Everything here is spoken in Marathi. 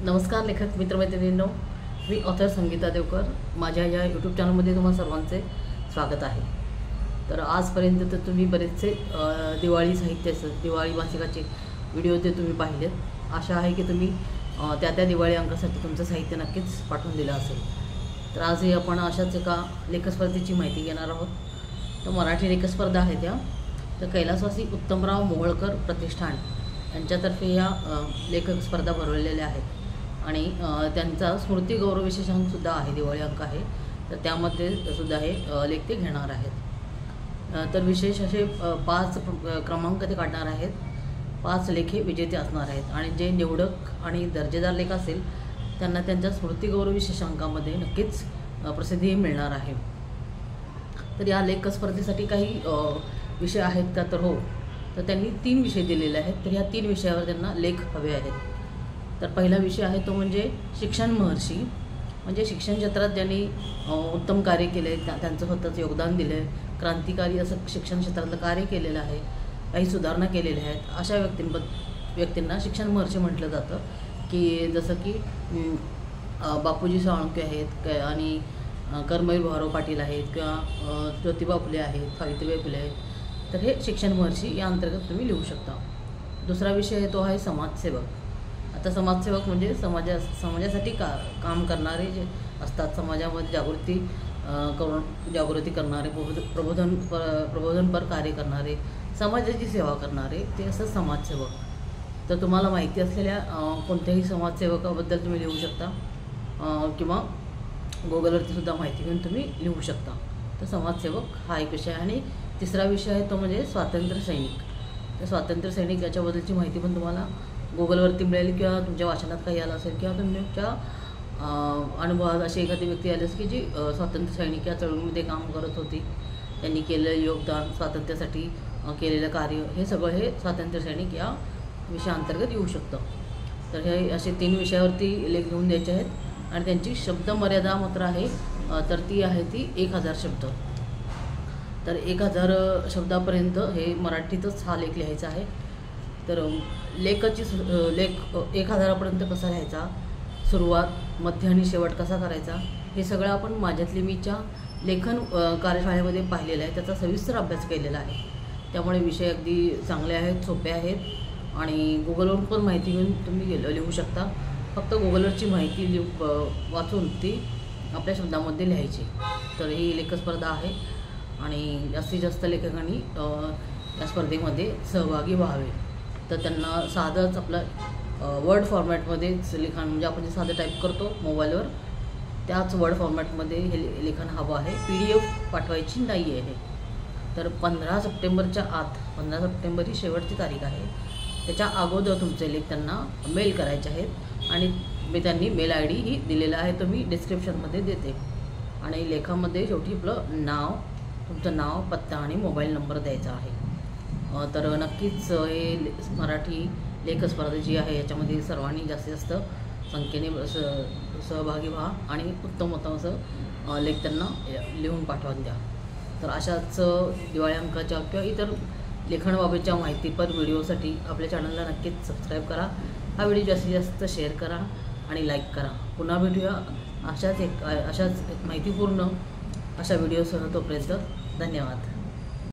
नमस्कार लेखक मित्रमैत्रिणींनो, मी ऑथर संगीता देवकर. माझ्या या यूट्यूब चॅनलमध्ये तुम्हा सर्वांचे स्वागत आहे. तर आजपर्यंत तर तुम्ही बरेचसे दिवाळी साहित्याचे दिवाळी मासिकाचे व्हिडिओ ते तुम्ही पाहिलेत. आशा आहे की तुम्ही त्या दिवाळी अंकासाठी तुमचं साहित्य नक्कीच पाठवून दिलं असेल. तर आजही आपण अशाच एका लेखस्पर्धेची माहिती घेणार आहोत. तर मराठी लेखस्पर्धा आहे त्या. तर कैलासवासी उत्तमराव मोहोळकर प्रतिष्ठान यांच्यातर्फे या लेखक स्पर्धा भरवलेल्या आहेत आणि त्यांचा स्मृती गौरव विशेषांकसुद्धा आहे, दिवाळी अंक आहे. तर त्यामध्ये सुद्धा हे लेख ते घेणार आहेत. तर विशेष असे 5 क्रमांक ते काढणार आहेत. 5 लेखे विजेते असणार आहेत आणि जे निवडक आणि दर्जेदार लेख असेल त्यांना त्यांच्या स्मृती गौरव विशेषांकामध्ये नक्कीच प्रसिद्धी मिळणार आहे. तर या लेख स्पर्धेसाठी काही विषय आहेत का, तर हो. तर त्यांनी 3 विषय दिलेले आहेत. तर ह्या 3 विषयावर त्यांना लेख हवे आहेत. तर पहिला विषय आहे तो म्हणजे शिक्षण महर्षी, म्हणजे शिक्षण क्षेत्रात ज्यांनी उत्तम कार्य केले आहे, त्यांचं स्वतःचं योगदान दिलं आहे, क्रांतिकारी असं शिक्षण क्षेत्रातलं कार्य केलेलं आहे, काही सुधारणा केलेल्या आहेत, अशा व्यक्तींना शिक्षण महर्षी म्हटलं जातं. की जसं की बापूजी साळुंखे आहेत आणि कर्मवीर भाऊराव पाटील आहेत किंवा ज्योतिबा फुले आहेत, सावित्रीबाई फुले आहेत. तर हे शिक्षण महर्षी या अंतर्गत तुम्ही लिहू शकता. दुसरा विषय आहे तो आहे समाजसेवक. आता समाजसेवक म्हणजे समाजासाठी काम करणारे जे असतात, समाजामध्ये जागृती करणारे, प्रबोधनपर कार्य करणारे, समाजाची सेवा करणारे, ते असं समाजसेवक. तर तुम्हाला माहिती असलेल्या कोणत्याही समाजसेवकाबद्दल तुम्ही लिहू शकता किंवा गुगलवरती सुद्धा माहिती घेऊन तुम्ही लिहू शकता. तर समाजसेवक हा एक विषय आहे. आणि तिसरा विषय आहे तो म्हणजे स्वातंत्र्य सैनिक. तर स्वातंत्र्य सैनिक याच्याबद्दलची माहिती पण तुम्हाला गुगलवरती मिळेल किंवा तुमच्या वाचनात काही आलं असेल किंवा तुमच्या अनुभवात अशी एखादी व्यक्ती आली असेल की जी स्वातंत्र्य सैनिक या चळवळीमध्ये काम करत होती, त्यांनी केलेलं योगदान, स्वातंत्र्यासाठी केलेलं कार्य, हे सगळं हे स्वातंत्र्य सैनिक या विषयाअंतर्गत येऊ शकतं. तर हे असे 3 विषयावरती लेख घेऊन द्यायचे आहेत आणि त्यांची शब्द मर्यादा मात्र आहे, तर ती आहे ती 1000 शब्द. तर 1000 शब्दापर्यंत हे मराठीतच हा लेख लिहायचा आहे. तर लेख 1000पर्यंत कसा लिहायचा, सुरुवात, मध्य आणि शेवट कसा करायचा, हे सगळं आपण माझ्यातली मीच्या लेखन कार्यशाळेमध्ये पाहिलेलं आहे. त्याचा सविस्तर अभ्यास केलेला आहे. त्यामुळे विषय अगदी चांगले आहेत, सोपे आहेत आणि गुगलवरून पण माहिती घेऊन तुम्ही लिहू शकता. फक्त गुगलवरची माहिती वाचून ती आपल्या शब्दामध्ये लिहायची. तर ही लेखस्पर्धा आहे आणि जास्तीत जास्त लेखकांनी या स्पर्धेमध्ये सहभागी व्हावे. तर त्यांना साधंच आपलं वर्ड फॉर्मॅटमध्येच लिखाण, म्हणजे आपण जे साधं टाईप करतो मोबाईलवर, त्याच वर्ड फॉर्मॅटमध्ये हे लिखाण हवं आहे. PDF पाठवायची नाही आहे. तर 15 सप्टेंबरच्या आत, 15 सप्टेंबर ही शेवटची तारीख आहे, त्याच्या अगोदर तुमचे लेख त्यांना मेल करायचे आहेत आणि मी त्यांनी मेल ID ही दिलेला आहे, तो मी डिस्क्रिप्शनमध्ये देते. आणि लेखामध्ये शेवटी आपलं नाव, तुमचं नाव, पत्ता आणि मोबाईल नंबर द्यायचा आहे. तर नक्कीच हे मराठी लेखस्पर्धा जी आहे याच्यामध्ये सर्वांनी जास्तीत जास्त संख्येने सहभागी व्हा आणि उत्तम असं लेख त्यांना लिहून पाठवून द्या. तर अशाच दिवाळी अंकाच्या किंवा इतर लेखनाबाबतच्या माहितीपर व्हिडिओसाठी आपल्या चॅनलला नक्कीच सबस्क्राईब करा. हा व्हिडिओ जास्तीत जास्त शेअर करा आणि लाईक करा. पुन्हा भेटूया अशाच एक माहितीपूर्ण अशा व्हिडिओसह. तोपर्यंत धन्यवाद.